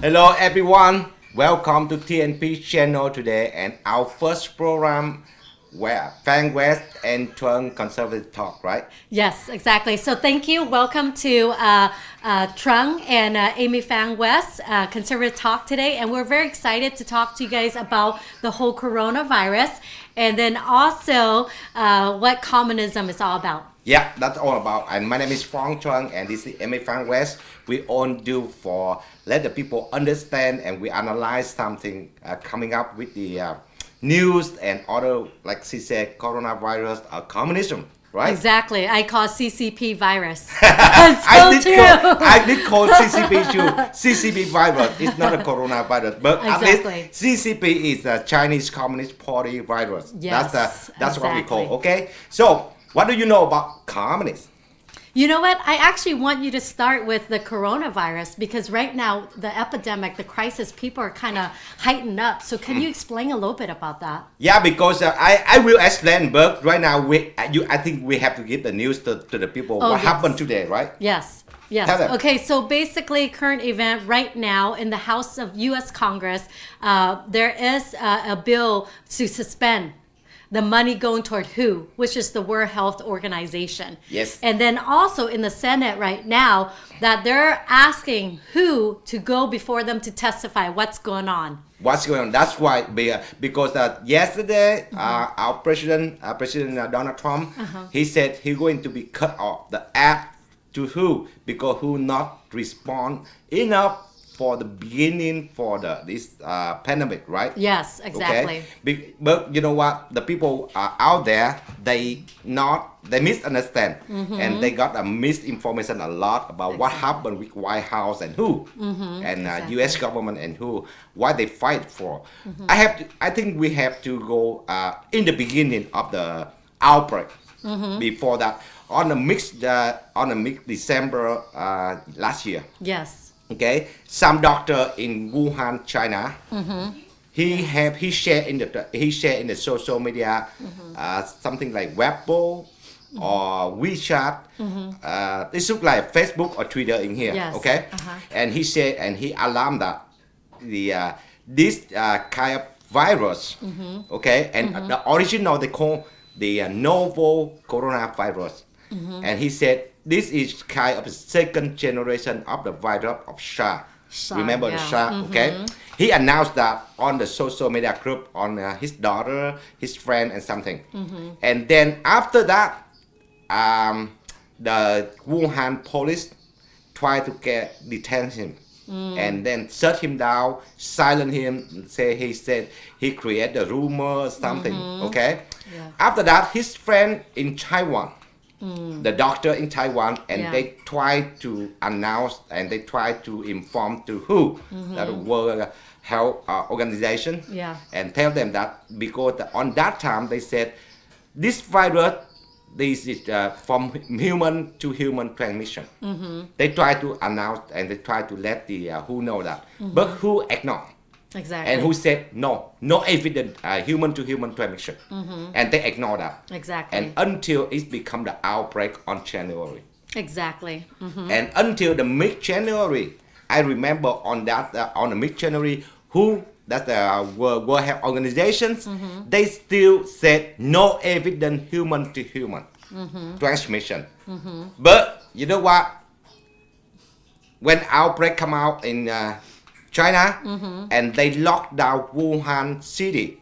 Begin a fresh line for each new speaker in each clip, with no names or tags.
Hello everyone, welcome to TNP channel today and our first program where Fang West and Trung Conservative Talk, right?
Yes, exactly. So thank you. Welcome to Trung and Amy Fang West Conservative Talk today. And we're very excited to talk to you guys about the whole coronavirus and then also what communism is all about.
Yeah, that's all about. And my name is Fong Chung and this is Amy Fang West. We all do for let the people understand and we analyze something coming up with the news and other, like she said, coronavirus or communism. Right?
Exactly. I call CCP virus.
I did call CCP too. CCP virus. It's not a coronavirus, but
Exactly.
at least CCP is a Chinese Communist Party virus.
Yes,
That's what we call.
exactly.
Okay. So what do you know about communists?
You know what? I actually want you to start with the coronavirus because right now, the epidemic, the crisis, people are kind of heightened up. So can you explain a little bit about that?
Yeah, because I will explain, but right now I think we have to give the news to the people
Oh,
what
yes.
happened today, right?
Yes. Yes.
Tell them.
Okay. So basically, current event right now in the House of U.S. Congress, there is a bill to suspend the money going toward WHO, which is the World Health Organization.
Yes.
And then also in the Senate right now, that they're asking WHO to go before them to testify what's going on.
What's going on? That's why because yesterday our President Donald Trump he said he's going to be cut off the app to who because who not respond enough for the beginning for this pandemic, right?
Yes, exactly.
Okay? But you know what? The people out there they misunderstand and they got a misinformation a lot about what happened with White House and who and U.S. government and who why they fight for. I think we have to go in the beginning of the outbreak. Before that, on the mid December last year.
Yes.
Okay, some doctor in Wuhan, China, he shared in the social media something like Weibo or WeChat. This look like Facebook or Twitter in here.
Yes.
Okay, and he said and he alarmed that the this kind of virus. Okay, and the original they call the novel coronavirus. And he said this is kind of the second generation of the virus of SARS. Remember the SARS, okay? He announced that on the social media group on his daughter, his friend, and something. And then after that, the Wuhan police tried to detain him. And then shut him down, silence him, he said he created a rumor, something, okay?
Yeah.
After that, his friend in Taiwan, the doctor in Taiwan, and they tried to announce and they tried to inform to WHO, that World Health Organization, and tell them that because on that time they said this virus, this is from human to human transmission. They try to announce and they try to let the WHO know that, but WHO ignored.
Exactly.
And who said no evidence human to human transmission, and they ignore that.
Exactly.
And until it become the outbreak on January.
Exactly.
And until the mid January, I remember on that on the mid January, who that the World Health Organizations, they still said no evidence human to human transmission. But you know what? When outbreak come out in China, and they locked down Wuhan city.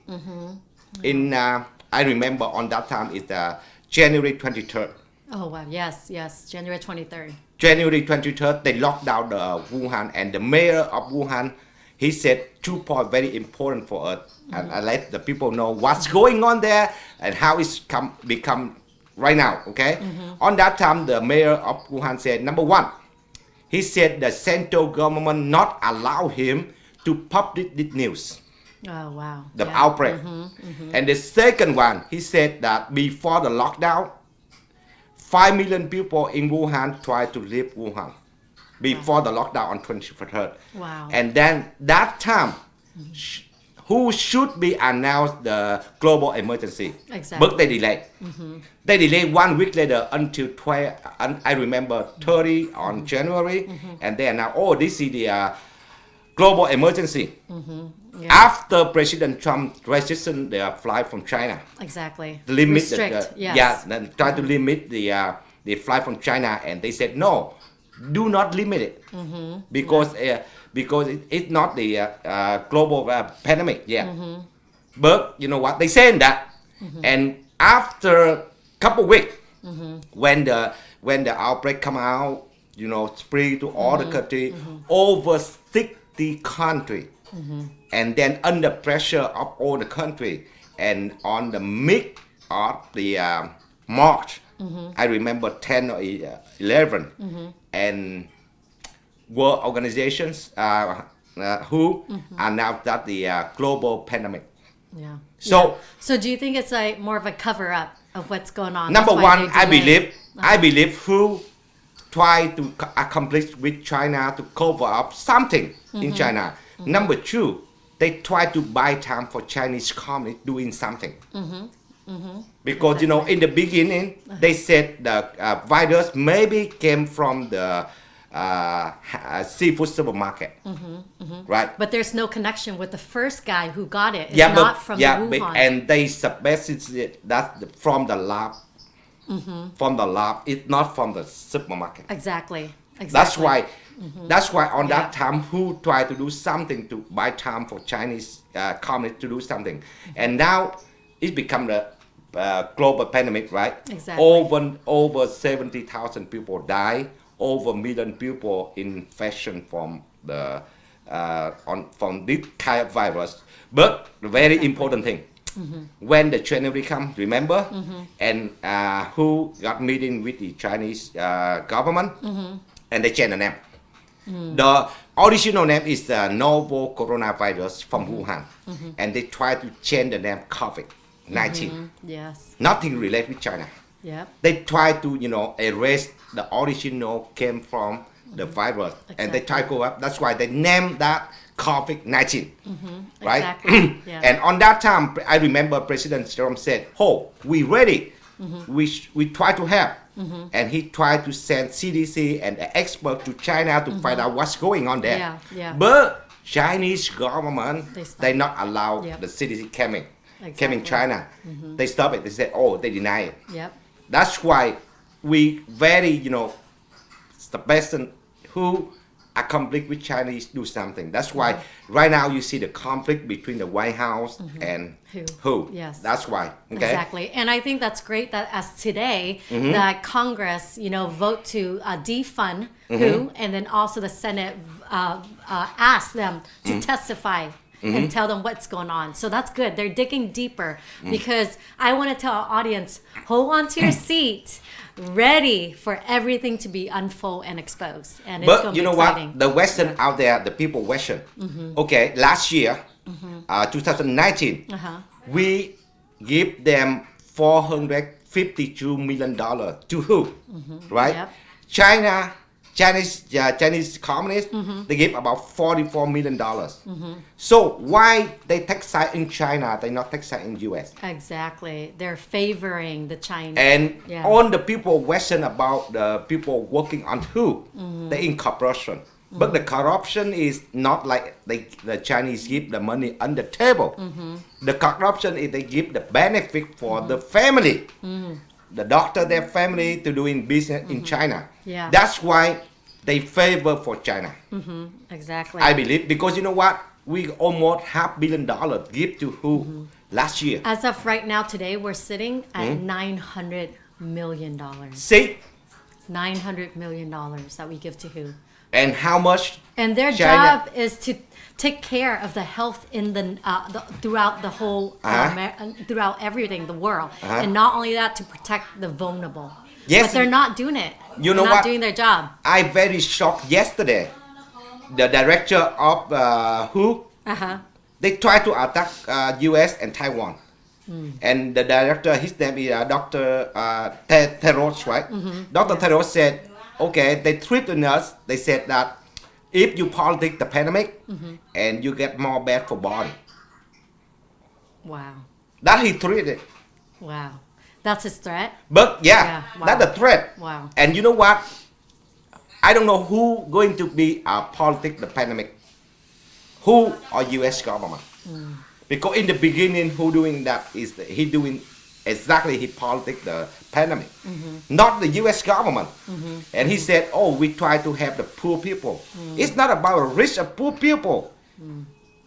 In I remember on that time it's January 23rd.
Oh, wow. Yes, yes. January 23rd.
January 23rd, they locked down the Wuhan, and the mayor of Wuhan, he said 2 points very important for us, and I let the people know what's going on there and how it's become right now. Okay, on that time, the mayor of Wuhan said, number one, he said the central government not allow him to publish this news,
Oh, wow.
the outbreak. And the second one, he said that before the lockdown, 5 million people in Wuhan tried to leave Wuhan before the lockdown on 23rd.
Wow.
And then that time, who should be announced the global emergency.
Exactly.
But they delayed. They delayed 1 week later until 12, I remember 30 on January, and they announced, oh, this is the global emergency.
Yeah.
After President Trump restricted the flight from China,
Exactly.
limit
Restrict. Yes.
yeah, then try to limit the flight from China, and they said no, do not limit it because it's not the global pandemic yet. But you know what, they saying that, and after couple weeks, when the outbreak come out, you know, spread to all the country, over 60 country, and then under pressure of all the country, and on the mid of the March, I remember 10 or 11, and world organizations who announced that the global pandemic.
Yeah.
So
So do you think it's like more of a cover up of what's going on?
number
That's why
one,
they delay?
I believe who try to accomplish with China to cover up something in China. Number two, they try to buy time for Chinese communists doing something. Because you know, in the beginning, they said the virus maybe came from the seafood supermarket, right?
But there's no connection with the first guy who got it. It's
Yeah,
not from the
but
Wuhan.
and they suspected it that from the lab. From the lab, it's not from the supermarket.
Exactly.
That's why. That's why on
Yeah.
that time, who tried to do something to buy time for Chinese communists to do something, and now it become the global pandemic, right?
Exactly.
Over 70,000 people die. Over 1 million people infection from the from this kind of virus. But the very important thing, when the January come, remember, and who got meeting with the Chinese government, and they change the name. The original name is the novel coronavirus from Wuhan, and they try to change the name COVID-19.
Yes.
Nothing related with China.
Yep.
They try to, you know, erase the original came from the virus, and they try to go up. That's why they named that COVID-19, right?
Exactly. Yeah.
And on that time, I remember President Trump said, "Oh, we ready. We try to help." And he tried to send CDC and the expert to China to find out what's going on there.
Yeah, yeah.
But Chinese government,
stopped.
they not allow
Yep.
the CDC came
Exactly.
in China. They stop it. They said, "Oh, they deny it."
Yep.
That's why we very, you know, the person who accomplish with Chinese do something. That's why right now you see the conflict between the White House and who.
Yes.
That's why. Okay.
Exactly. And I think that's great that as today, that Congress, you know, vote to defund who, and then also the Senate ask them to testify and tell them what's going on. So that's good. They're digging deeper because I want to tell our audience, hold on to your seat, ready for everything to be unfold and exposed. And it's going
But
to
you
be
know
exciting.
what? The Western out there, the people Western. Okay, last year, 2019, we give them $452 million to who? Right?
Yep.
Chinese communists, they give about $44 million. So why they tax side in China, they not tax side in US?
Exactly. They're favoring the Chinese.
And
Yeah.
all the people question about the people working on who? They in corruption. But the corruption is not like the Chinese give the money on the table. The corruption is they give the benefit for the family. The doctor, their family to doing business in China.
Yeah.
That's why they favor for China.
Exactly.
I believe, because you know what? We almost $500 million give to who last year.
As of right now, today, we're sitting at $900 million.
See?
$900 million that we give to who?
And how much?
And their
China-
job is to take care of the health in the throughout the whole throughout everything, the world, and not only that, to protect the vulnerable.
Yes.
But they're not doing it.
You know
they're not
what?
doing their job.
I very shocked yesterday. The director of WHO, they tried to attack US and Taiwan. And the director, his name is Dr. Teros, right? Dr. Teros said, okay, they threatened us. They said that if you politic the pandemic and you get more bad for body.
Wow.
That he threatened.
Wow. That's his threat.
But
Yeah, wow.
that's a threat.
Wow.
And you know what? I don't know who going to be politic the pandemic. who or U.S. government. Because in the beginning, who doing that is he doing exactly he politic the pandemic, not the U.S. government. And he said, "Oh, we try to help the poor people. It's not about rich or poor people.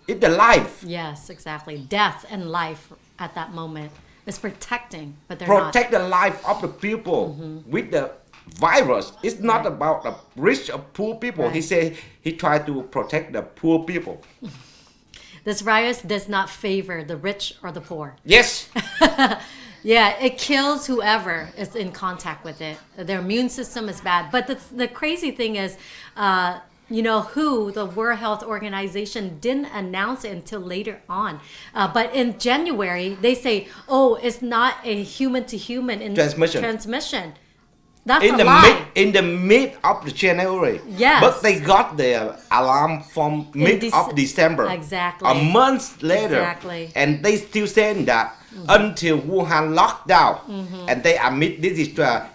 It's the life.
Yes, exactly. Death and life at that moment is protecting, but they're
Protect
not.
the life of the people with the virus. It's not about the rich or poor people."
Right.
He said he tried to protect the poor people.
This virus does not favor the rich or the poor.
Yes.
Yeah, it kills whoever is in contact with it. Their immune system is bad. But the crazy thing is, the World Health Organization didn't announce it until later on. But in January, they say, "Oh, it's not a human-to-human transmission." That's a lie.
In the mid of the January.
Yes.
But they got the alarm from mid of December.
Exactly.
A month later.
Exactly.
And they still saying that until Wuhan lockdown. And they admit this is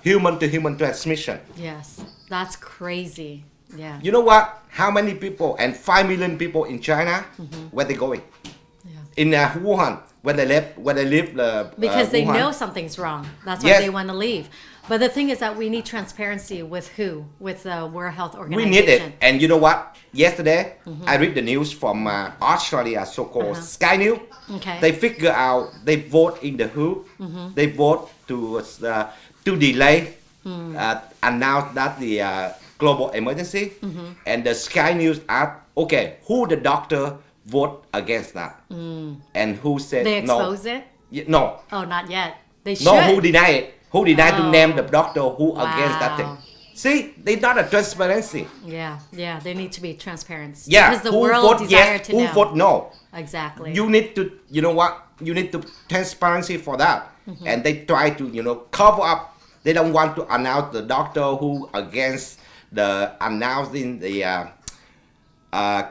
human-to-human transmission.
Yes, that's crazy. Yeah.
You know what? How many people? And 5 million people in China. Where they going?
Yeah.
In Wuhan. Where they live
Because they
Wuhan.
know something's wrong. That's why
Yes.
they want to leave. But the thing is that we need transparency with who? With the World Health
We
Organization.
need it. And you know what? Yesterday, I read the news from Australia, so-called Sky News.
Okay.
They figure out, they vote in the WHO. They vote to delay, announce that the global emergency. And the Sky News asked, okay, who the doctor vote against that? And who said
They
no?
expose it?
No.
Oh, not yet. They should.
No, who deny it? Who denied to
Oh.
name the doctor who against that thing?
Wow.
See, they not a transparency.
Yeah, they need to be transparent.
Yeah,
Because the
who
world
vote
desire
yes,
to
who
know.
vote no.
Exactly.
You need to, you know what? You need to transparency for that. And they try to, cover up. They don't want to announce the doctor who against the announcing the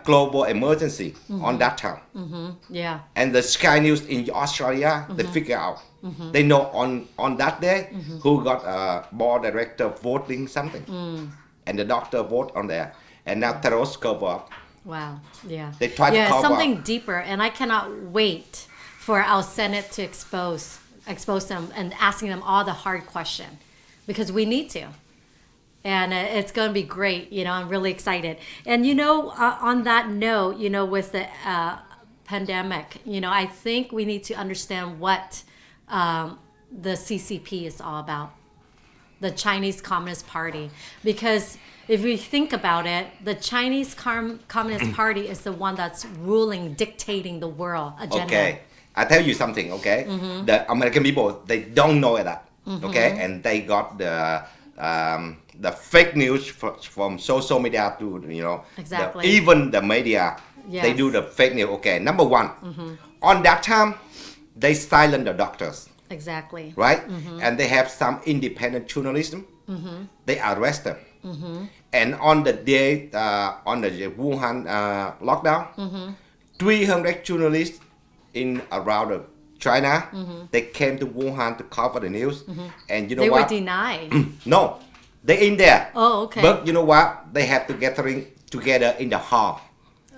global emergency on that time.
Yeah.
And the Sky News in Australia, they figure out. They know on that day who got a board director voting something. And the doctor vote on there. And now terrorists cover up.
Wow. Yeah.
They try to cover
something
up.
deeper, and I cannot wait for our Senate to expose them and asking them all the hard question, because we need to. And it's going to be great. I'm really excited. And on that note, with the pandemic, I think we need to understand what the CCP is all about, the Chinese Communist Party, because if we think about it, the Chinese Communist Party is the one that's ruling, dictating the world agenda.
Okay, I tell you something. Okay, the American people, they don't know that. Okay, and they got the fake news from social media to
Exactly.
even the media. They
Yes.
do the fake news. Okay, number one, on that time, they silent the doctors.
Exactly.
Right? And they have some independent journalism. They arrest them. And on the day, on the Wuhan lockdown, 300 journalists in around China, they came to Wuhan to cover the news. And you know
They
what?
were denied.
No, they in there.
Oh, okay.
But you know what? They have to gathering together in the hall.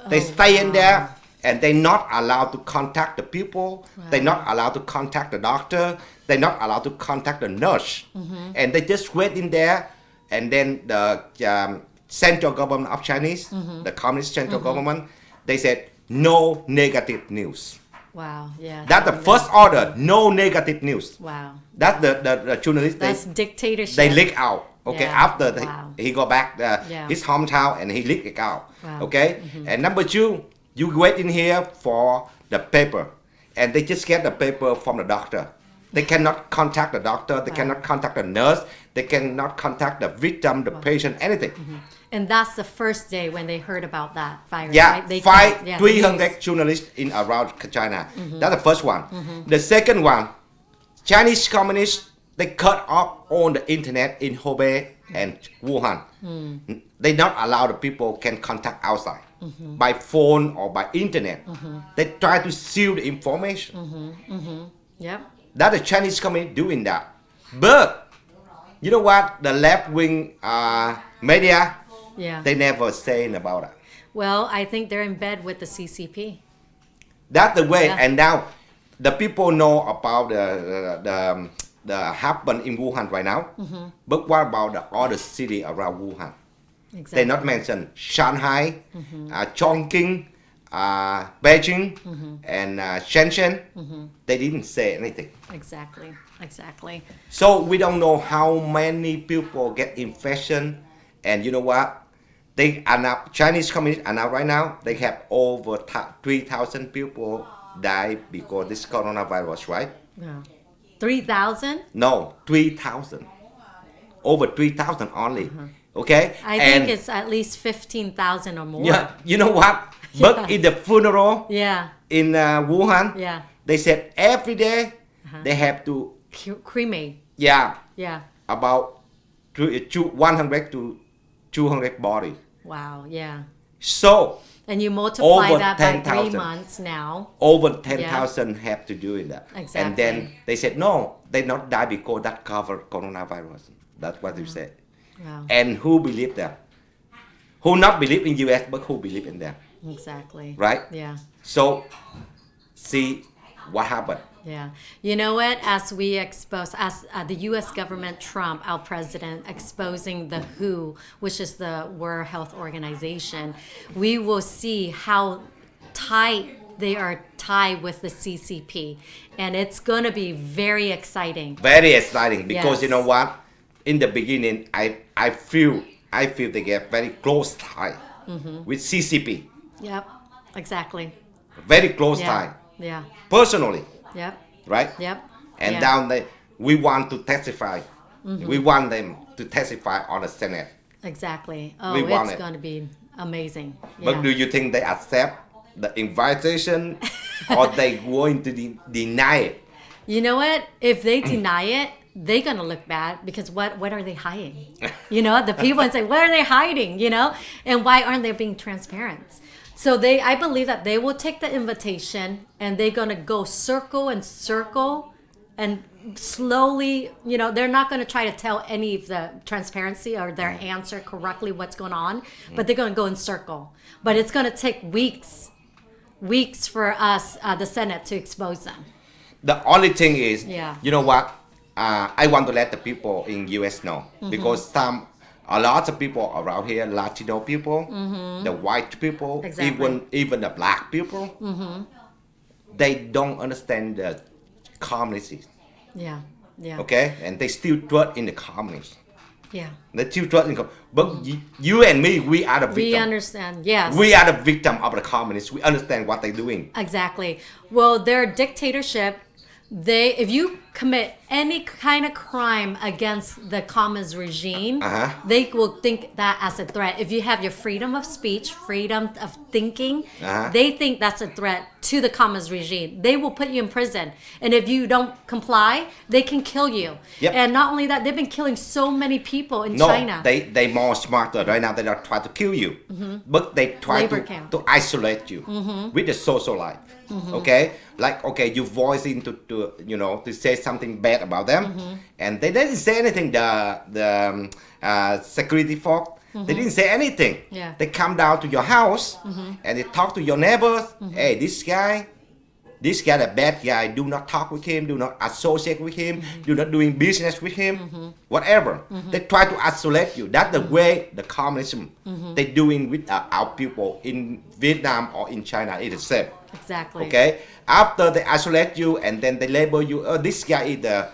They stay in there. And they're not allowed to contact the people.
Wow.
They're not allowed to contact the doctor. They're not allowed to contact the nurse. And they just wait in there. And then the central government of Chinese, the communist central government, they said, no negative news.
Wow. Yeah.
That's the first order, no negative news.
Wow.
That's the journalist,
That's dictatorship.
they leak out. Okay,
Yeah.
after
Wow.
he go back
Yeah.
his hometown and he leak it out.
Wow.
Okay, and number two, you wait in here for the paper, and they just get the paper from the doctor. They cannot contact the doctor. They cannot contact the nurse. They cannot contact the victim, the patient, anything.
And that's the first day when they heard about that virus.
Yeah,
Right? They
300 journalists in around China. That's the first one. The second one, Chinese communists, they cut off all the internet in Hubei and Wuhan. They not allow the people can contact outside by phone or by internet. They try to seal the information.
Yep.
That the Chinese communist doing that. But you know what? The left wing media,
Yeah.
they never saying about it.
Well, I think they're in bed with the CCP.
That's the way.
Yeah.
And now the people know about the happen in Wuhan right now. But what about the other city around Wuhan?
Exactly.
They not mention Shanghai, Chongqing, Beijing, and Shenzhen. They didn't say anything.
Exactly. Exactly.
So we don't know how many people get infection. And you know what? They are now, Chinese communists are now right now, they have over 3,000 people die because this coronavirus, right?
Yeah. 3,000?
No, 3,000. Over 3,000 only. Okay?
I think it's at least 15,000 or more.
Yeah, you know what? But in the funeral
Yeah.
in Wuhan,
Yeah.
they said every day they have to,
Cremate.
yeah,
Yeah.
about 100 to 200 bodies.
Wow. Yeah.
So
And you multiply
over
that by
10,000.
3 months now.
over 10,000 have to do in that.
Exactly.
And then they said, no, they not die because that covered coronavirus. That's what they said.
Wow.
And who believe them? Who not believe in US, but who believe in them,
Exactly.
right?
Yeah.
So, see what happened.
Yeah. You know what? As we expose, as the U.S. government, Trump, our president, exposing the WHO, which is the World Health Organization, we will see how tight they are tied with the CCP. And it's going to be very exciting.
Very exciting because
Yes.
you know what? In the beginning, I feel they get very close tie with CCP.
Yep. Exactly.
Very close
Yeah.
tie.
Yeah.
Personally,
Yep.
right?
Yep.
And
Yeah.
down there, we want to testify. We want them to testify on the Senate.
Exactly. Oh,
We want
it's
it.
going to be amazing. Yeah.
But do you think they accept the invitation or they going to deny it?
You know what? If they deny it, they're gonna look bad because what are they hiding? You know, the people say, what are they hiding? You know, and why aren't they being transparent? So I believe that they will take the invitation and they're gonna go circle and circle, and slowly, you know, they're not gonna try to tell any of the transparency or their answer correctly what's going on, but they're gonna go in circle. But it's gonna take weeks for us, the Senate, to expose them.
The only thing is,
Yeah.
you know what? I want to let the people in US know because a lot of people around here, Latino people, the white people,
Exactly.
even the black people, they don't understand the communists.
Yeah. Yeah.
Okay, and they still trust in the communists.
Yeah.
They still trust in. But you and me, we are the victim.
We understand. Yes.
We are the victim of the communists. We understand what they're doing.
Exactly. Well, their dictatorship, if you commit any kind of crime against the communist regime, they will think that as a threat. If you have your freedom of speech, freedom of thinking, they think that's a threat to the communist regime. They will put you in prison. And if you don't comply, they can kill you.
Yep.
And not only that, they've been killing so many people in
No,
China.
they more smarter right now. They don't try to kill you, but they try
Labor camp.
to isolate you with the social life. Okay, like you voice into to say something bad about them, and they didn't say anything. The security folk, they didn't say anything.
Yeah.
They come down to your house and they talk to your neighbors. Hey, this guy, the bad guy. Do not talk with him. Do not associate with him. Do not doing business with him. Whatever. They try to isolate you. That's the way the communism they doing with our people in Vietnam or in China. It is the same.
Exactly.
Okay. After they isolate you and then they label you. Oh, this guy is the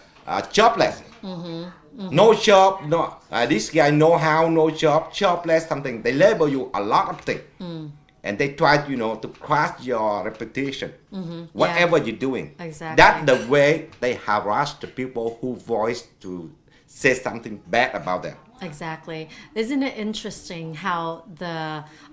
jobless. No job. No. This guy no job. Jobless. Something. They label you a lot of things. And they try, to crush your reputation, whatever you're doing.
Exactly.
That's the way they harass the people who voice to say something bad about them.
Exactly. Isn't it interesting how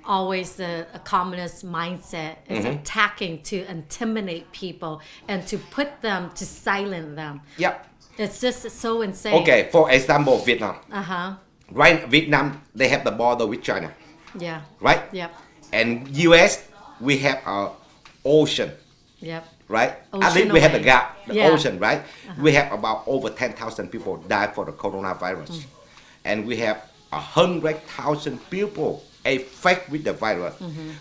always the communist mindset is attacking to intimidate people and to put them, to silence them.
Yep.
It's just so insane.
Okay, for example, Vietnam.
Uh-huh.
Right, Vietnam, they have the border with China,
Yeah.
right?
Yep.
And US, we have our ocean,
Yep.
right? At
Ocean
least we have the
away.
gap, the
Yeah.
ocean, right? We have about over 10,000 people die for the coronavirus. And we have 100,000 people affected with the virus.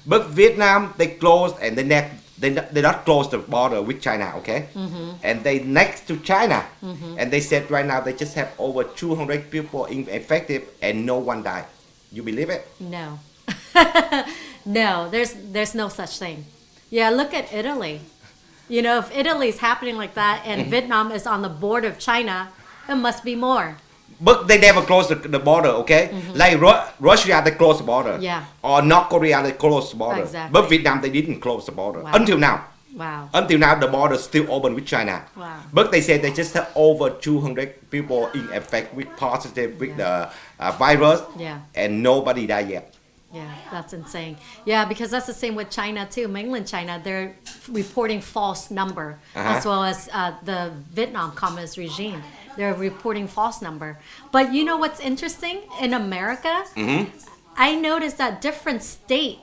But Vietnam, they closed and they not close the border with China, okay? And they next to China, and they said right now they just have over 200 people infected and no one died. You believe it?
No. No, there's no such thing. Yeah, look at Italy. You know, if Italy is happening like that and Vietnam is on the border of China, it must be more.
But they never close the border, okay? Like Russia, they close the border.
Yeah.
Or North Korea, they close the border.
Exactly.
But Vietnam, they didn't close the border
Wow.
until now.
Wow.
Until now, the border is still open with China.
Wow.
But they say they just have over 200 people in effect with positive with the virus,
Yeah.
and nobody died yet.
Yeah, that's insane. Yeah, because that's the same with China too. Mainland China, they're reporting false number, as well as the Vietnam Communist regime. They're reporting false number. But you know what's interesting? In America, I noticed that different state,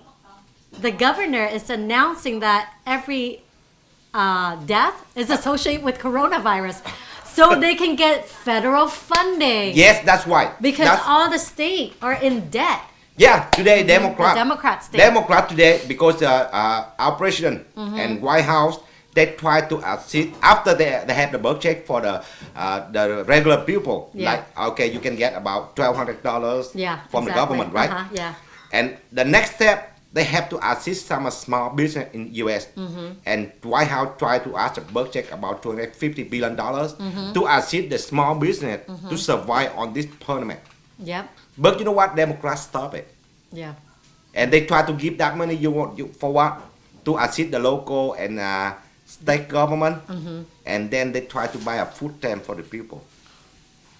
the governor is announcing that every death is associated with coronavirus. So they can get federal funding.
Yes, that's why.
Because all the state are in debt.
Yeah, today Democrat.
The Democrat state.
Democrat today, because our president and White House, they try to assist after they have the budget for the regular people.
Yeah.
Like, okay, you can get about $1,200 from the government, right?
Yeah.
And the next step, they have to assist some small business in U.S. And White House try to ask a budget about $250 billion to assist the small business to survive on this pandemic.
Yep.
But you know what? Democrats stop it.
Yeah.
And they try to give that money for what? To assist the local and state government. And then they try to buy a food stamp for the people.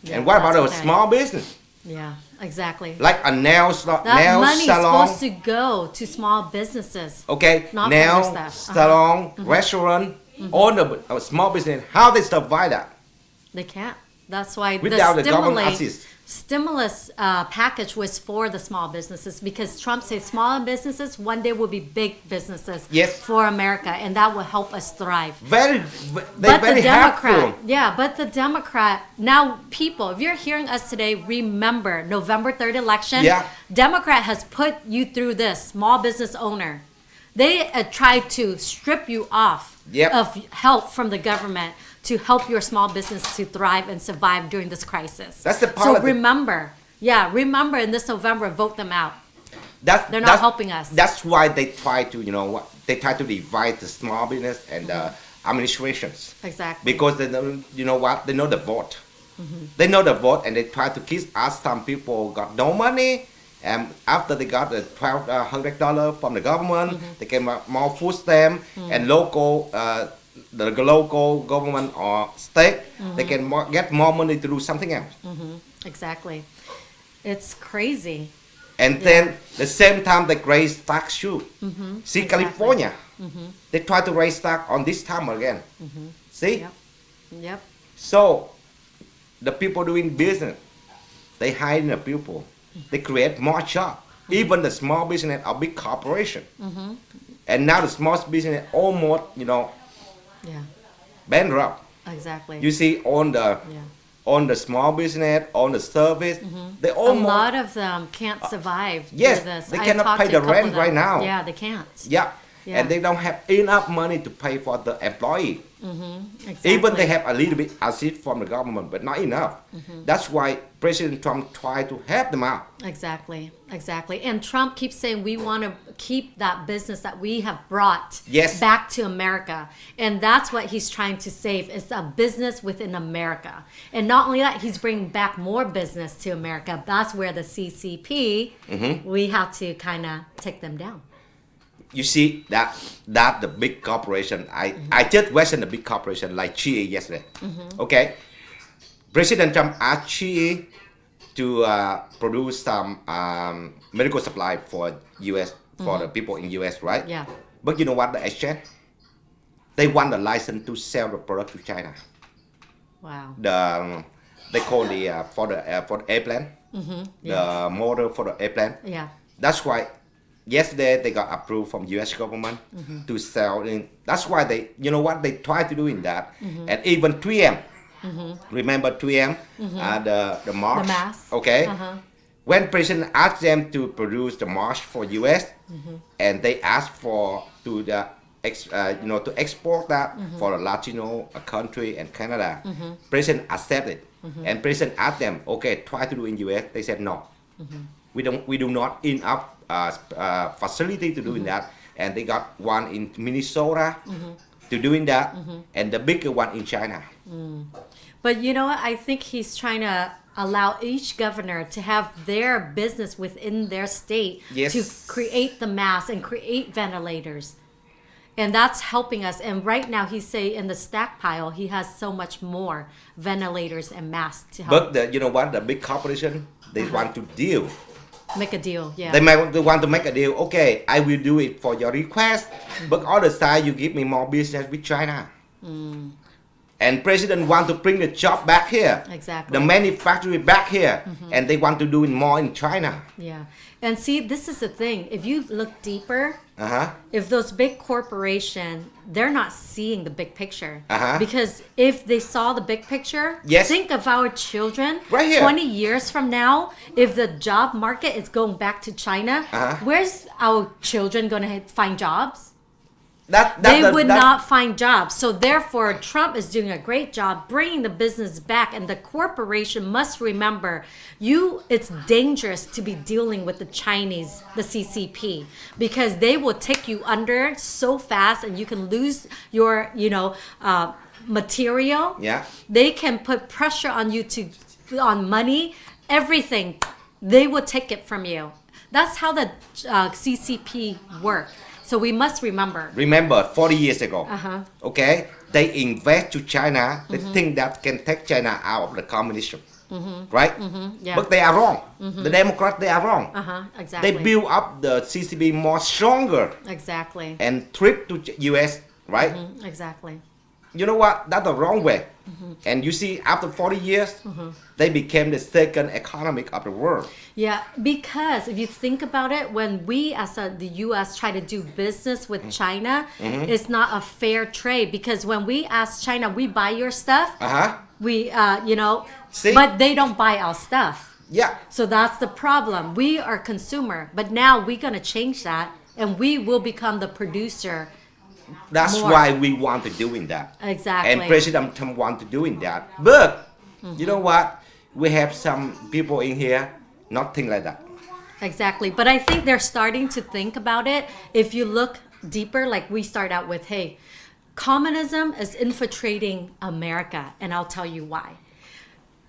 Yeah,
And what about
that's
a
okay.
small business?
Yeah, exactly.
Like a nail
That money
salon.
is supposed to go to small businesses.
Okay,
Not
nail
for their staff.
salon, restaurant, all the small business. How they survive that?
They can't. That's why
Without the government assist.
stimulus package was for the small businesses, because Trump said small businesses one day will be big businesses for America, and that will help us thrive.
They're
But
very
the Democrat,
helpful.
but the Democrat, now people, if you're hearing us today, remember November 3rd election, Democrat has put you through this, small business owner. They tried to strip you off of help from the government to help your small business to thrive and survive during this crisis.
That's the
So
politics.
remember in this November, vote them out. They're not helping us.
That's why they try to, they try to divide the small business and the administrations.
Exactly.
Because they know, you know what? They know the vote. They know the vote, and they try to kiss us. Some people got no money, and after they got the $1,200 from the government, they get more food stamp and local. The local government or state, they can get more money to do something else.
Exactly. It's crazy.
And then the same time they raise tax too. See, California, they try to raise tax on this time again. See?
Yep.
So the people doing business, they hire the people. They create more jobs. Even the small business or big corporation. And now the small business almost, bankrupt.
Exactly.
You see, on the small business, on the service, they
A
almost
lot of them can't survive.
yes,
through this.
they
I
cannot
talked
pay
to
the
a couple
rent
of them.
right now.
Yeah, they can't.
Yeah.
Yeah.
And they don't have enough money to pay for the employee.
Exactly.
Even they have a little bit assist from the government, but not enough. That's why President Trump tried to help them out.
Exactly. And Trump keeps saying we want to keep that business that we have brought back to America. And that's what he's trying to save, is a business within America. And not only that, he's bringing back more business to America. That's where the CCP, we have to kind of take them down.
You see that the big corporation. I just questioned the big corporation like GE yesterday. Okay, President Trump asked GE to produce some medical supply for U.S. for the people in U.S. Right?
Yeah.
But you know what? The exchange, they want the license to sell the product to China.
Wow.
They call the for the airplane, the motor for the airplane.
Yeah.
That's why. Yesterday they got approved from U.S. government to sell in. That's why they try to do in that. And even 3M, remember 3M, the mask,
The mask.
okay? when President asked them to produce the march for U.S. and they asked for to the to export that for a Latino country and Canada, President accepted, and President asked them, okay, try to do in U.S. They said no, we do not enough facility to doing that, and they got one in Minnesota to doing that, and the bigger one in China.
But you know what? I think he's trying to allow each governor to have their business within their state to create the mask and create ventilators. And that's helping us. And right now, he say in the stack pile, he has so much more ventilators and masks to help.
But you know what? The big corporation, they want to deal.
Make a deal, yeah.
They want to make a deal. Okay, I will do it for your request, but on the side, you give me more business with China. And President want to bring the job back here.
Exactly.
The manufacturing back here. And they want to do it more in China.
Yeah. And see, this is the thing. If you look deeper, if those big corporations, they're not seeing the big picture. Because if they saw the big picture, think of our children.
Right here.
20 years from now, if the job market is going back to China, where's our children going to find jobs? They would not find jobs. So therefore, Trump is doing a great job bringing the business back. And the corporation must remember, it's dangerous to be dealing with the Chinese, the CCP, because they will take you under so fast and you can lose your, material.
Yeah.
They can put pressure on you on money, everything. They will take it from you. That's how the CCP work. So we must remember.
Remember, 40 years ago, okay, they invest to China. They think that can take China out of the communism, right?
Yeah.
But they are wrong. The Democrats, they are wrong.
Exactly.
They build up the CCP more stronger.
Exactly.
And trip to US, right?
Exactly.
You know what? That's the wrong way. And you see, after 40 years, they became the second economic of the world.
Yeah, because if you think about it, when we as the U.S. try to do business with China, it's not a fair trade. Because when we ask China, we buy your stuff, we,
See?
but they don't buy our stuff.
Yeah.
So that's the problem. We are consumer, but now we're going to change that, and we will become the producer.
That's why we want to doing that.
Exactly.
And President Trump want to doing that. But you know what? We have some people in here not think like that.
Exactly. But I think they're starting to think about it. If you look deeper, like we start out with, hey, communism is infiltrating America, and I'll tell you why.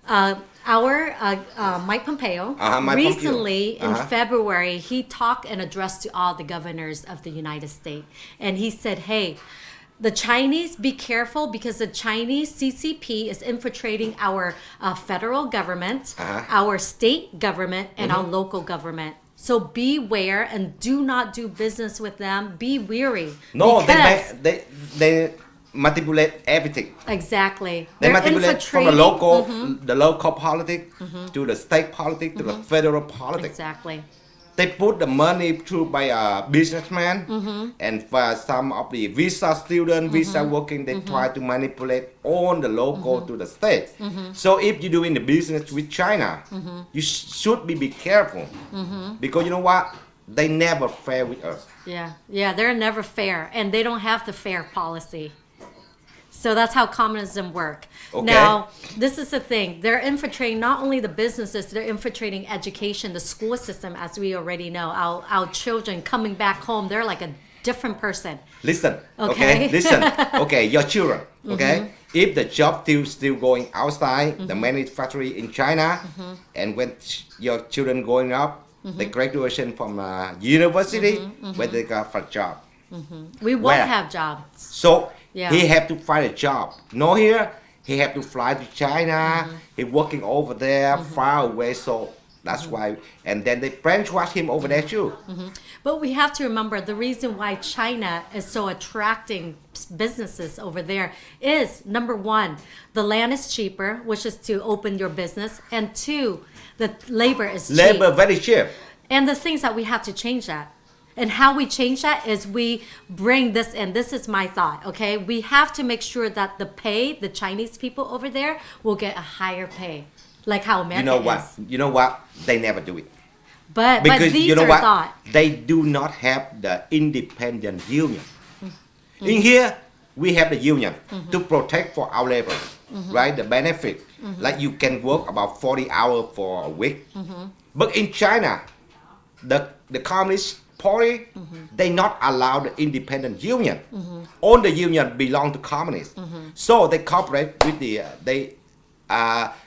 Mike Pompeo, recently in February, he talked and addressed to all the governors of the United States. And he said, hey, the Chinese, be careful, because the Chinese CCP is infiltrating our federal government, our state government, and our local government. So beware and do not do business with them. Be wary.
No, they manipulate everything.
Exactly.
They manipulate from the local politics to the state politics to the federal politics.
Exactly.
They put the money through by a businessman, and for some of the visa student, visa working, they try to manipulate all the local to the states. So if you're doing the business with China, you should be careful, because you know what? They never fair with us.
Yeah, they're never fair, and they don't have the fair policy. So that's how communism work.
Okay.
Now, this is the thing. They're infiltrating not only the businesses, they're infiltrating education, the school system, as we already know. Our children coming back home, they're like a different person.
Listen, okay? Listen, okay, your children, okay? If the job still going outside, the manufacturing in China, and when your children going up, the graduation from university, where they got for job.
We won't have jobs.
So he have to find a job. No here, he have to fly to China. He working over there, far away. So that's why. And then they brainwash him over there too.
But we have to remember the reason why China is so attracting businesses over there is, number one, the land is cheaper, which is to open your business. And two, the labor is cheap.
Labor very cheap.
And the things that we have to change that. And how we change that is we bring this in. This is my thought, okay? We have to make sure that the Chinese people over there will get a higher pay. like how America
You know what?
is.
You know what? They never do it.
But
Because
these
you know
are
what?
thought.
They do not have the independent union. In here, we have the union to protect for our labor, right? The benefit, like you can work about 40 hours for a week. But in China, the Communist Party, they not allow the independent union. All the union belong to communists. So they cooperate with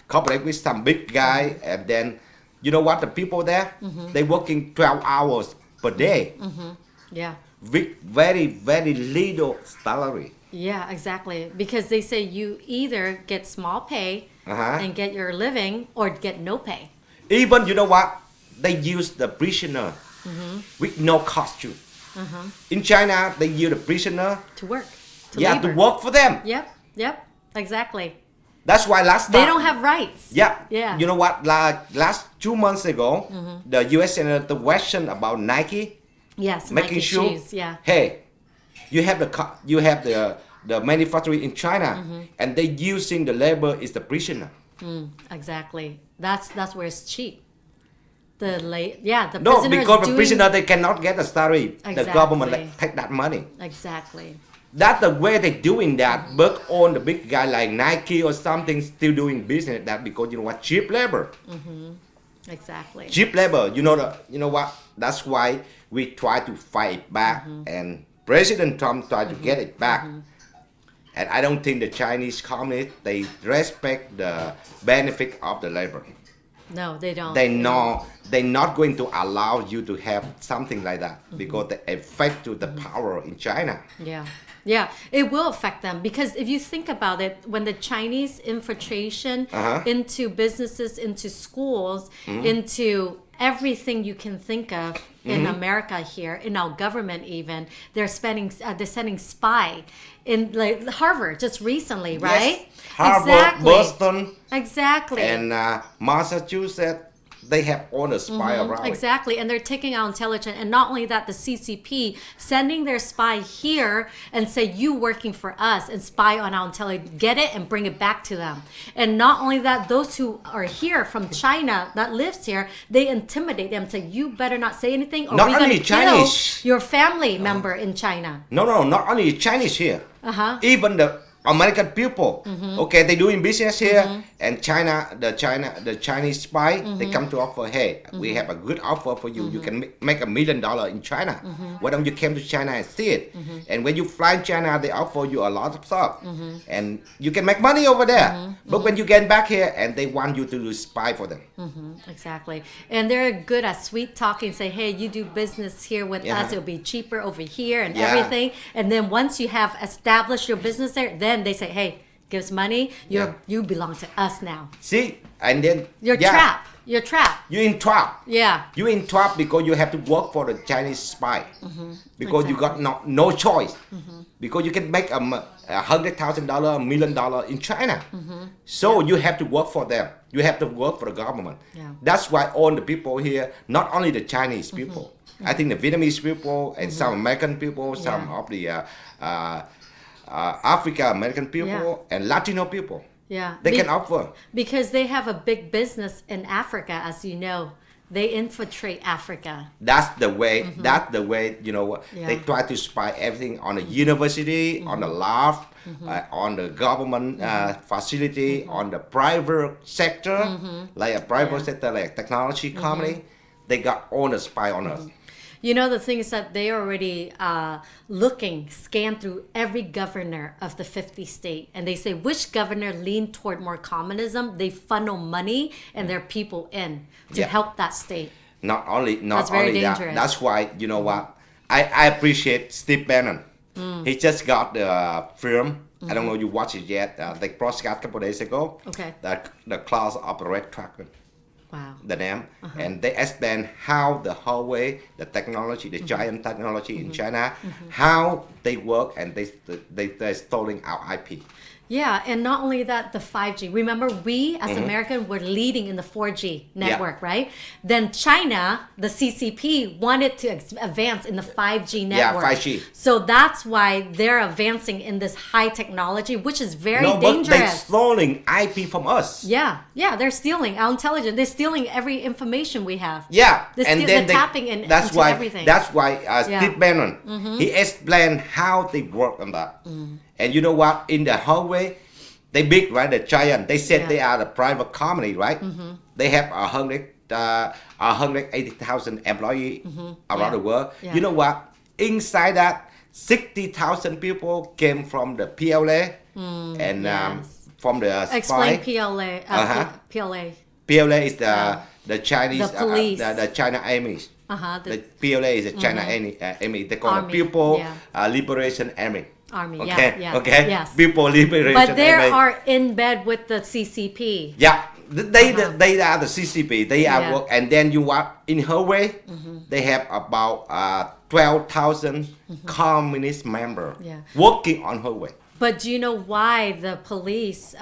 cooperate with some big guy, and then you know what? The people there, they working 12 hours per day
Yeah.
with very very little salary.
Yeah, exactly. Because they say you either get small pay and get your living or get no pay.
Even you know what? They use the prisoner with no costume. In China, they use the prisoner
To work. To
to
labor.
work for them.
Yep. Exactly.
That's why last
They
time
don't have rights. Yeah.
You know what? Last 2 months ago, the U.S. Senator questioned about Nike
Yes,
making
Nike
sure.
shoes. Yeah.
Hey, you have the manufacturing in China, and they using the labor is the prisoner.
Exactly. That's where it's cheap. The
No,
prisoners
because the
doing-
prisoner they cannot get a salary. The government
Exactly.
take that money.
Exactly.
That's the way they doing that. But on the big guy like Nike or something still doing business that because you know what, cheap labor.
Exactly.
Cheap labor. You know what? That's why we try to fight back, and President Trump tried to get it back. And I don't think the Chinese communists they respect the benefit of the labor.
No, they don't.
They're not going to allow you to have something like that because the effect to the power in China.
Yeah, it will affect them because if you think about it, when the Chinese infiltration into businesses, into schools, into everything you can think of in America here, in our government even, they're sending spy in like Harvard just recently, right?
Yes. Harvard,
exactly.
Boston,
Exactly.
and Massachusetts. They have all the spy around.
Exactly, and they're taking out intelligence, and not only that, the CCP sending their spy here and say you working for us and spy on our intelligence, get it and bring it back to them. And not only that, those who are here from China that lives here, they intimidate them, say you better not say anything, or
Not
we're going
only
to kill
Chinese.
your family member in China.
No, not only Chinese here. Even the American people, okay, they doing business here, and the Chinese spy, they come to offer, hey, we have a good offer for you. You can make $1 million in China. Why don't you come to China and see it? And when you fly in China, they offer you a lot of stuff, and you can make money over there. But when you get back here, and they want you to do spy for them.
Exactly, and they're good at sweet talking. Say, hey, you do business here with us; it'll be cheaper over here and everything. And then once you have established your business there, then they say, hey, give us money. You belong to us now.
See, and then
You're trapped. You're trapped.
You in trap.
Yeah.
You in trap because you have to work for the Chinese spy. Because you got no choice. Because you can make $100,000, $1 million in China. So you have to work for them. You have to work for the government. That's why all the people here, not only the Chinese people, I think the Vietnamese people and some American people, some of the African American people and Latino people. They can offer.
Because they have a big business in Africa, as you know. They infiltrate Africa.
That's the way, you know, they try to spy everything on the university, on the lab, on the government facility, on the private sector, like a private sector, like a technology company. They got all the spy on us.
You know, the thing is that they already scan through every governor of the 50 states, and they say which governor lean toward more communism, they funnel money and their people in to help that state.
Not only
That's very
that.
dangerous.
That's why, you know what, I appreciate Steve Bannon. He just got the film. I don't know if you watched it yet. They broadcast a couple days ago.
Okay.
The Claws of the Red Dragon.
Wow.
The name, and they explain how the Huawei, the technology, the giant technology in China, how they work, and they're stealing our IP.
Yeah, and not only that, the 5G. Remember, we as Americans were leading in the 4G network, right? Then China, the CCP, wanted to advance in the 5G network.
5G.
So that's why they're advancing in this high technology, which is very
But
dangerous.
they're stealing IP from us.
Yeah, they're stealing our intelligence. They're stealing every information we have.
Yeah,
They're tapping into everything.
That's why Steve Bannon, he explained how they work on that. And you know what? In the hallway, they big, right? The giant. They said they are the private company, right? They have 180,000 employees around the world.
Yeah.
You know what? Inside that, 60,000 people came from the PLA and from the spy.
Explain PLA. PLA.
PLA is the Chinese,
The police.
the China Army. The PLA is the China Army. They call it
Army,
People Liberation Army.
Army,
Okay,
yeah,
okay.
yes.
People Liberation
But they
Army.
are in bed with the CCP.
Yeah, they are the CCP. They are work, and then you what in her way, they have about 12,000 communist members working on her way.
But do you know why the police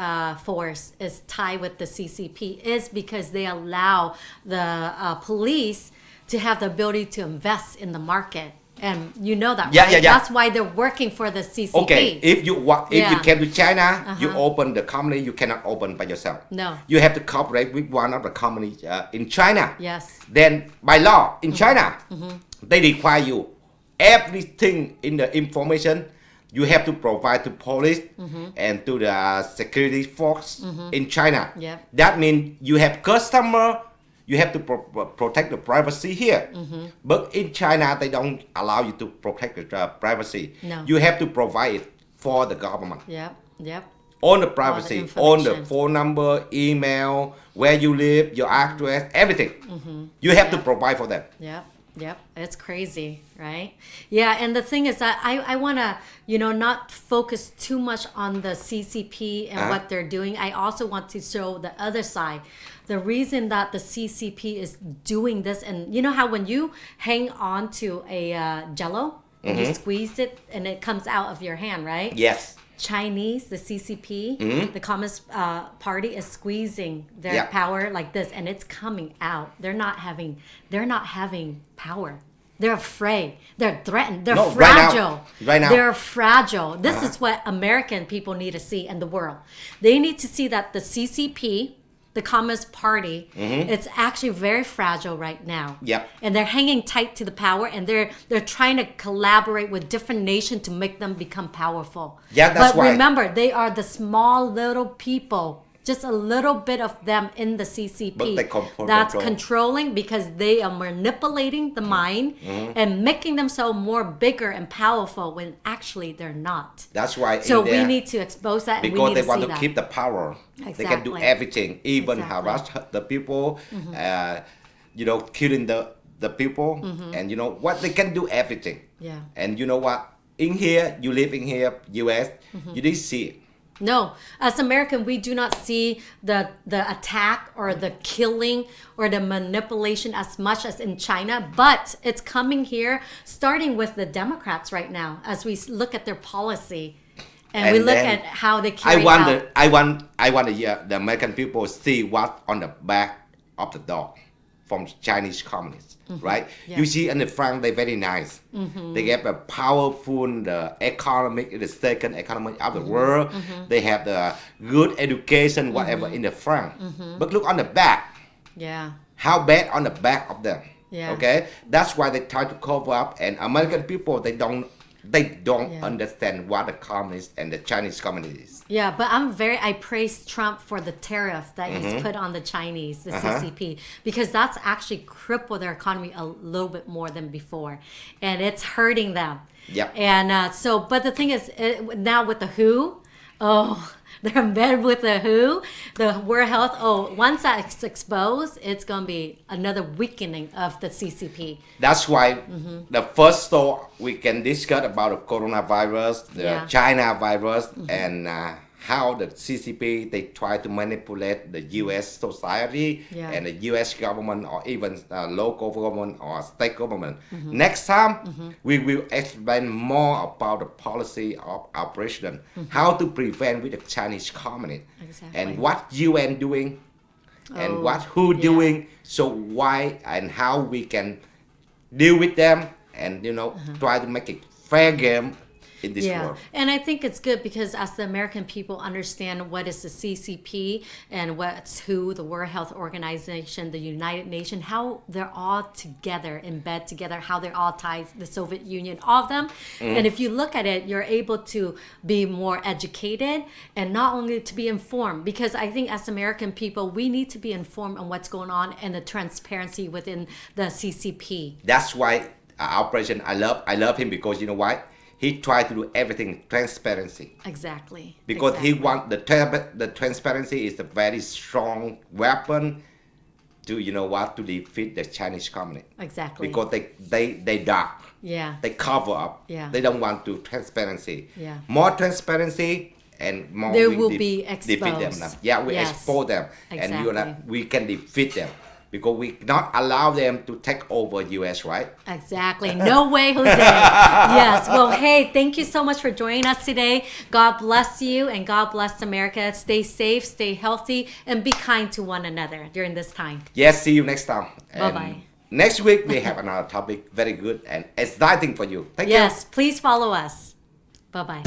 force is tied with the CCP? Is because they allow the police to have the ability to invest in the market. And you know that, right? That's why they're working for the CCP.
Okay, if you came to China, you open the company, you cannot open by yourself.
No.
You have to cooperate with one of the companies in China.
Yes.
Then by law in China, they require you everything in the information you have to provide to police and to the security force in China.
Yep.
That means you have customer. You have to protect the privacy here. But in China, they don't allow you to protect the privacy.
No.
You have to provide it for the government.
Yep.
On the privacy, on the
information.
phone number, email, where you live, your address, everything. You have to provide for them.
Yep. It's crazy, right? Yeah, and the thing is that I want to, not focus too much on the CCP and what they're doing. I also want to show the other side. The reason that the CCP is doing this, and you know how when you hang on to a jello and you squeeze it and it comes out of your hand, right?
Yes.
Chinese, the CCP, the Communist Party is squeezing their power like this, and it's coming out. They're not having power. They're afraid. They're threatened. They're fragile.
Right now.
They're fragile. This is what American people need to see in the world. They need to see that the CCP, the Communist Party, it's actually very fragile right now.
Yep.
And they're hanging tight to the power, and they're trying to collaborate with different nations to make them become powerful.
Yeah, that's why.
But remember, they are the small little people, just a little bit of them in the CCP.
But they
that's controlling because they are manipulating the mind and making themselves more bigger and powerful when actually they're not.
That's why.
So we need to expose that, and we
because
need
they
to
want
see
to
that.
keep the power.
Exactly.
They can do everything, even harass the people, killing the people, and you know what? They can do everything.
Yeah.
And you know what? In here, you live in here, U.S., you didn't see it.
No, as American, we do not see the attack or the killing or the manipulation as much as in China, but it's coming here, starting with the Democrats right now, as we look at their policy and we look at how they carry out.
I want the American people see what's on the back of the door from Chinese communists, right?
Yeah.
You see in the front, they're very nice. They have a powerful, the economic, the second economy of the world. They have the good education, whatever in the front. But look on the back.
Yeah.
How bad on the back of them.
Yeah.
Okay? That's why they try to cover up. And American people, they don't understand what the communists and the Chinese communists is.
Yeah, but I praise Trump for the tariff that he's put on the Chinese, the CCP, because that's actually crippled their economy a little bit more than before, and it's hurting them.
Yep.
And but the thing is, now with the WHO, they're in bed with the WHO, the World Health. Once that's exposed, it's gonna be another weakening of the CCP.
That's why the first thought we can discuss about the coronavirus, the China virus, and how the CCP they try to manipulate the U.S. society
Yeah.
and the U.S. government or even local government or state government. Next time we will explain more about the policy of our president, how to prevent with the Chinese communist,
Exactly.
and what UN doing, and
Oh,
what who
yeah.
doing, so why and how we can deal with them, and try to make it fair game in this
Yeah,
world.
and I think it's good because as the American people understand what is the CCP and what's who, the World Health Organization, the United Nations, how they're all together, in bed together, how they're all tied, the Soviet Union, all of them. And if you look at it, you're able to be more educated and not only to be informed, because I think as American people, we need to be informed on what's going on and the transparency within the CCP.
That's why our president, I love him, because you know why? He tried to do everything transparency,
Exactly.
because he
Exactly.
want the transparency is a very strong weapon to to defeat the Chinese communist,
Exactly.
because they dark,
Yeah.
they cover up,
Yeah.
they don't want to transparency.
Yeah.
More transparency and more
They
we
will be
defeat them
exposed.
now. Yeah, we
Yes.
expose them, and
Exactly.
we can defeat them, because we not allow them to take over US, right?
Exactly. No way, Jose. Yes. Well, hey, thank you so much for joining us today. God bless you and God bless America. Stay safe, stay healthy, and be kind to one another during this time.
Yes, see you next time. And
Bye-bye.
next week we have another topic, very good and exciting for you. Thank you.
Yes, please follow us. Bye bye.